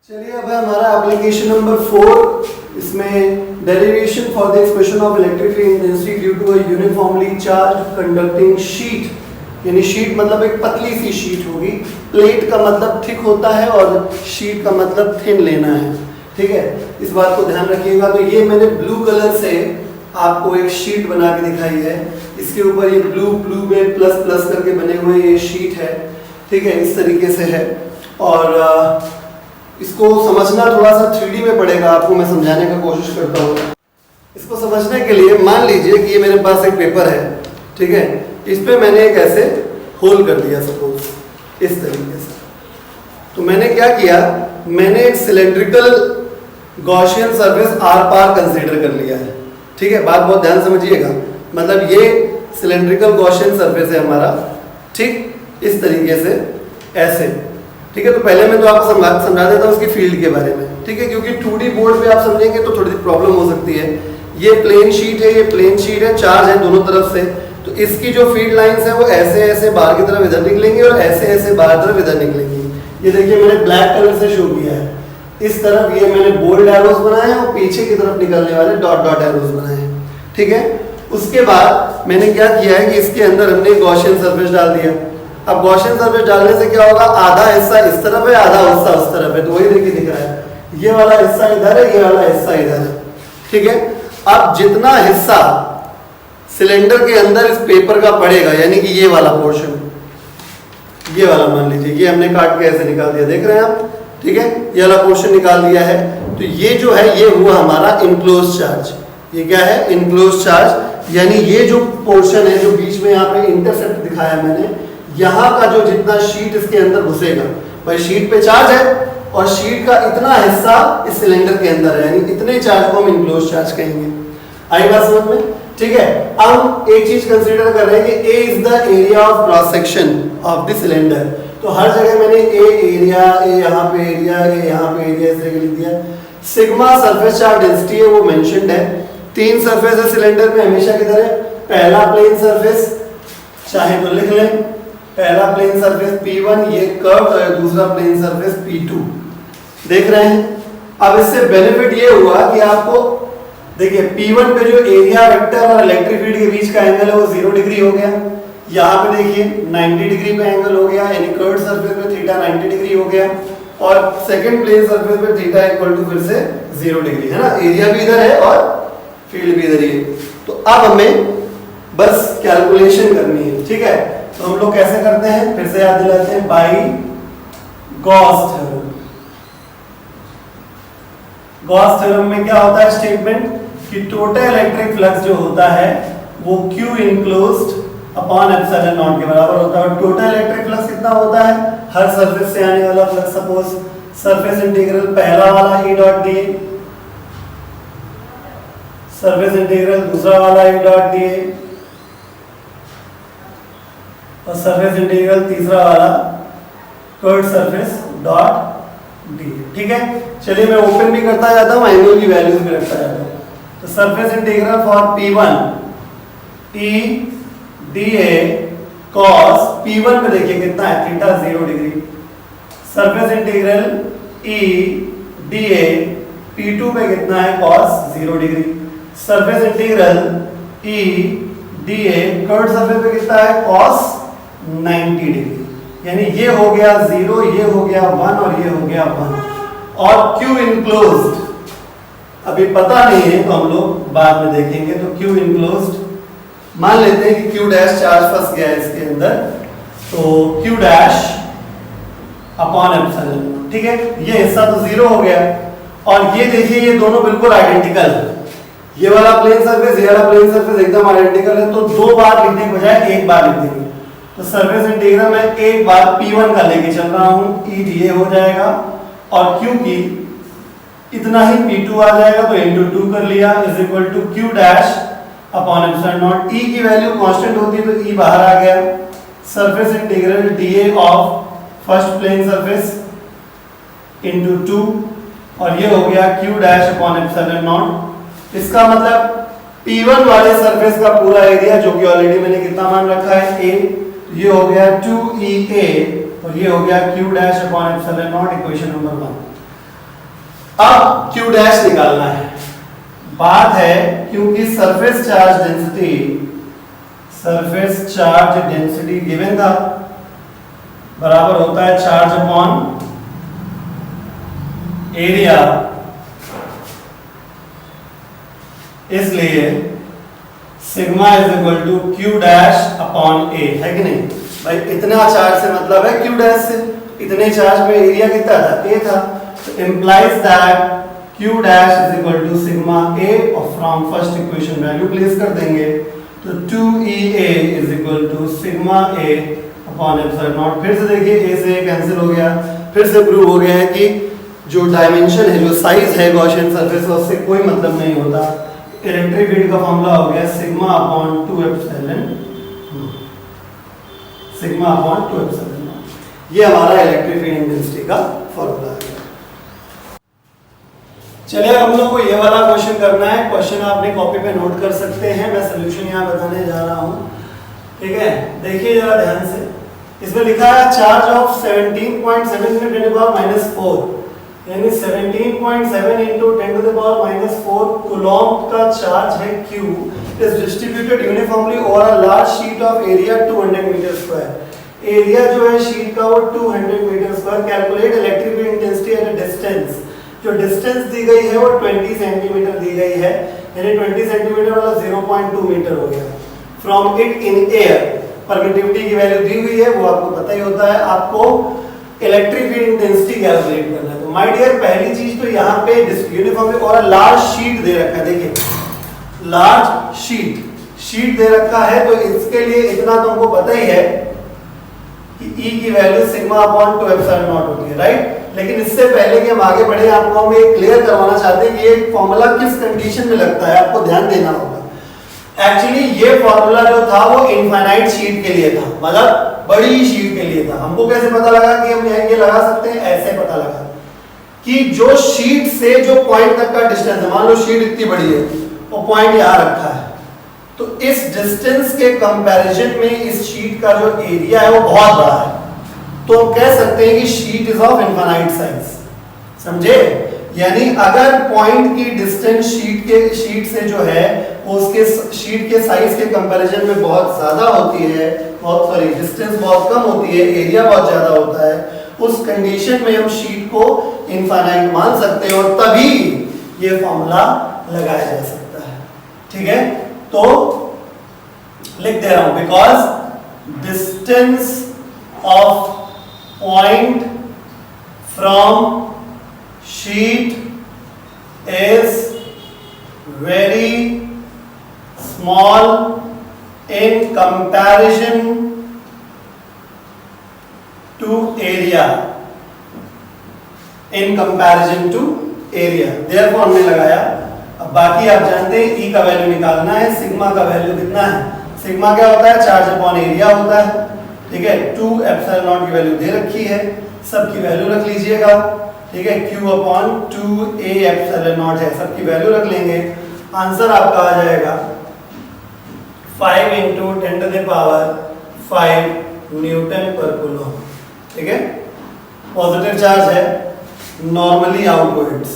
चलिए अब है हमारा एप्लीकेशन नंबर 4। इसमें derivation for the expression of electric field intensity due to a uniformly charged conducting sheet. यानी शीट मतलब एक पतली सी शीट होगी। प्लेट का मतलब थिक होता है और शीट का मतलब थिन लेना है। ठीक है, इस बात को ध्यान रखिएगा। तो ये मैंने ब्लू कलर से आपको एक शीट बना के दिखाई है। इसके ऊपर ये ब्लू में प्लस प्लस करके बने हुए ये शीट है। ठीक है, इस तरीके से है। और इसको समझना थोड़ा सा 3D में पड़ेगा, आपको मैं समझाने का कोशिश करता हूँ। इसको समझने के लिए मान लीजिए कि ये मेरे पास एक पेपर है। ठीक है, इस पे मैंने एक ऐसे होल कर दिया सपोज इस तरीके से। तो मैंने क्या किया, मैंने एक सिलेंड्रिकल गॉसियन सरफेस आर पार कंसीडर कर लिया है। ठीक है, बात बहुत ध्यान समझिएगा। मतलब ये सिलेंड्रिकल गॉसियन सरफेस है हमारा, ठीक इस तरीके से ऐसे। ठीक है, तो पहले मैं तो आपको समझा देता हूँ उसकी फील्ड के बारे में। ठीक है, क्योंकि 2D बोर्ड पे आप समझेंगे तो थोड़ी सी प्रॉब्लम हो सकती है। ये प्लेन शीट है, ये प्लेन शीट है, चार्ज है दोनों तरफ से। तो इसकी जो फील्ड लाइंस है वो ऐसे ऐसे बाहर की तरफ इधर निकलेंगी और ऐसे ऐसे बाहर तरफ इधर निकलेंगी। ये देखिए मैंने ब्लैक कलर से शो किया है। इस तरफ ये मैंने बोल्ड एरोज बनाए हैं और पीछे की तरफ निकलने वाले डॉट डॉट एरोज बनाए हैं। ठीक है, उसके बाद मैंने क्या किया है कि इसके अंदर हमने गॉसियन सरफेस डाल दिया। अब गॉसियन सरफेस डालने से क्या होगा, आधा हिस्सा इस तरफ है, आधा हिस्सा उस तरफ है। तो वही देखिए दिख रहा है, ये वाला हिस्सा इधर है, ये वाला हिस्सा इधर है। ठीक है, अब जितना हिस्सा सिलेंडर के अंदर इस पेपर का पड़ेगा, यानी कि ये वाला पोर्शन, ये वाला मान लीजिए, ये हमने काट के ऐसे निकाल दिया, देख रहे हैं आप। ठीक है, ये वाला पोर्शन निकाल दिया है। तो ये जो है ये हुआ हमारा इनक्लोज चार्ज। ये क्या है, इनक्लोज चार्ज। यानी ये जो पोर्शन है जो बीच में यहाँ पे इंटरसेप्ट दिखाया मैंने, यहाँ का जो जितना शीट इसके अंदर घुसेगा, भाई शीट पे चार्ज है और शीट का इतना हिस्सा इस सिलेंडर के अंदर है, यानी इतने चार्ज को हम इनक्लोज चार्ज कहेंगे। आई बात समझ में? ठीक है, अब एक चीज कंसीडर कर रहे हैं कि A is the area of cross section of the cylinder. तो हर जगह मैंने ए एरिया, ए यहाँ पे एरिया, ए यहाँ पे एरिया इस तरह लिख दिया। सिग्मा सरफेस चार्ज डेंसिटी है वो मेंशन्ड है। 3 सरफेस है सिलेंडर में हमेशा की तरह। पहला प्लेन सरफेस चाहे तो लिख लें, पहला प्लेन सरफेस P1 ये कर्व, और दूसरा प्लेन सरफेस P2। देख रहे हैं। अब इससे बेनिफिट ये हुआ कि आपको देखिए P1 पे जो एरिया वेक्टर और इलेक्ट्रिक फील्ड के बीच का एंगल है वो 0 डिग्री हो गया। यहाँ पे देखिए 90 डिग्री पे एंगल हो गया, यानी कर्व सरफेस पे थीटा 90 डिग्री हो गया। और सेकंड प्लेन सरफेस पे थीटा इक्वल टू फिर से 0 डिग्री है ना। एरिया भी इधर है और फील्ड भी इधर ही है। तो अब हमें बस कैलकुलेशन करनी है। ठीक है, तो हम लोग कैसे करते हैं, फिर से याद दिलाते हैं, by Gauss theorem. Gauss theorem में क्या होता है स्टेटमेंट कि टोटल इलेक्ट्रिक फ्लक्स जो होता है वो Q enclosed upon epsilon not के बराबर होता है। और टोटल इलेक्ट्रिक फ्लक्स कितना होता है, हर सरफेस से आने वाला फ्लक्स, सपोज सरफेस इंटीग्रल पहला वाला E dot dA, surface integral दूसरा वाला E डॉट dA और सरफेस इंटीग्रल तीसरा वाला कर्व्ड सरफेस डॉट डी। ठीक है, चलिए मैं ओपन भी करता जाता हूँ, एंगल की वैल्यूज भी रखता जाता हूँ। तो surface integral for P1 E dA cos P1 पे देखिए कितना है, theta 0 degree. Surface integral E dA P2 पे कितना है, cos 0 degree. Surface integral E dA curved surface पे कितना है, cos 90 डिग्री। यानी ये हो गया 0, ये हो गया 1 और ये हो गया 1। और Q इनक्लोज्ड अभी पता नहीं है तो हम लोग बाद में देखेंगे। तो Q इनक्लोज्ड मान लेते हैं कि Q डैश चार्ज फंस गया है इसके अंदर, तो Q डैश अपॉन एप्सिलॉन। ठीक है, ये हिस्सा तो 0 हो गया। और ये देखिए ये दोनों बिल्कुल आइडेंटिकल है। ये वाला प्लेन सरफेस, ये वाला प्लेन सरफेस एकदम आइडेंटिकल है। तो 2 बार लिखने के बजाय 1 बार लिख देंगे। तो सरफेस इंटीग्रल में एक बार P1 का लेके चल रहा हूं, E dA हो जाएगा। और क्योंकि इतना ही P2 आ जाएगा तो इंटू 2 कर लिया, is equal to Q dash upon epsilon naught. E की वैल्यू कांस्टेंट होती है तो E बाहर आ गया। Surface integral dA of first plane surface into 2 और ये हो गया Q dash upon epsilon naught. इसका मतलब P1 वाले सरफेस का पूरा एरिया, जो कि ऑलरेडी मैंने कितना मान रखा है, A, ये हो गया 2EA और ये हो गया Q dash upon epsilon not, equation number 1। अब Q डैश निकालना है। बात है क्योंकि सरफेस चार्ज डेंसिटी गिवन था, बराबर होता है चार्ज अपॉन एरिया, इसलिए sigma is equal to Q dash upon A, है कि नहीं भाई? इतना चार्ज से मतलब है Q डैश से, इतने चार्ज में एरिया कितना था? A था, तो implies that Q dash is equal to sigma A, और from first equation value place कर देंगे, तो 2EA is equal to sigma A upon epsilon naught. फिर से देखिए A से A कैंसिल हो गया, फिर से प्रूव हो गया है कि जो डायमेंशन है, जो साइज है गॉसियन सरफेस का, उससे कोई मतलब नहीं होता। इलेक्ट्रिक फील्ड का फॉर्मूला हो गया sigma upon 2 epsilon, sigma upon 2 epsilon. ये हमारा इलेक्ट्रिक फील्ड इंटेंसिटी का फॉर्मूला है। चलिए हम लोग को ये वाला क्वेश्चन करना है। क्वेश्चन आपने कॉपी पे नोट कर सकते हैं, मैं सॉल्यूशन यहाँ बताने जा रहा हूँ, ठीक है? देखिए जरा ध्यान से, इसमें लिखा है चार्ज ऑफ 17.7 × 10⁻⁴, यानी 17.7 इंटू 10⁻⁴ कूलॉम का चार्ज है Q, is distributed uniformly over a large sheet of area 200 metre square. Area जो है शीट का वो 200 metre square. Calculate electric field intensity at a distance. जो डिस्टेंस दी गई है वो 20 सेंटीमीटर दी गई है, यानी 20 सेंटीमीटर वाला 0.2 मीटर हो गया। From it in air, permittivity की वैल्यू दी हुई है, वो आपको पता ही होता है। आपको इलेक्ट्रिक फील्ड इंटेंसिटी कैलकुलेट करना है। तो माय डियर, पहली चीज तो यहाँ पे यूनिफॉर्मली और लार्ज शीट दे रखा है, देखिए लार्ज शीट दे रखा है, तो इसके लिए इतना तुमको पता ही है कि E की value sigma upon 2 epsilon not होती है, राइट? लेकिन इससे पहले कि हम आगे बढ़े, आपको हम ये क्लियर करवाना चाहते हैं कि ये फॉर्मूला किस कंडीशन में लगता है, आपको ध्यान देना होगा। एक्चुअली ये फॉर्मूला जो था वो इनफाइनाइट शीट के लिए था, मतलब बड़ी शीट के लिए था। हमको कैसे पता लगा कि हम ये लगा सकते हैं? ऐसे पता लगा कि जो शीट से जो पॉइंट तक का डिस्टेंस है, मान लो शीट इतनी बड़ी है, वो पॉइंट यहाँ रखा है, तो इस डिस्टेंस के कंपैरिजन में इस शीट का जो एरिया है वो बहुत बड़ा है, तो हम कह सकते हैं कि sheet is of infinite size. समझे? यानी अगर पॉइंट की डिस्टेंस शीट से जो है उसके शीट के साइज के कंपैरिजन में बहुत ज्यादा होती है, डिस्टेंस बहुत कम होती है, एरिया बहुत ज्यादा होता है, उस कंडीशन में हम शीट को इनफाइनाइट मान सकते हैं, और तभी ये फॉर्मूला लगाया जा सकता है। ठीक है, तो लिख दे रहा हूं, because distance of point from sheet is very small in comparison to area, therefore हमने लगाया। अब बाकी आप जानते हैं E का वैल्यू निकालना है, सिग्मा का वैल्यू कितना है? सिग्मा क्या होता है? चार्ज अपॉन एरिया होता है। ठीक है, 2 एप्सिलॉन नॉट की वैल्यू दे रखी है, सबकी वैल्यू रख लीजिएगा। ठीक है, Q upon 2A epsilon not है, सबकी वैल्यू रख लेंगे। आंसर आपका आ जाएगा 5 इंटू 10⁵ न्यूटन पर कूलम। ठीक है, पॉजिटिव चार्ज है, नॉर्मली आउटवर्ड्स।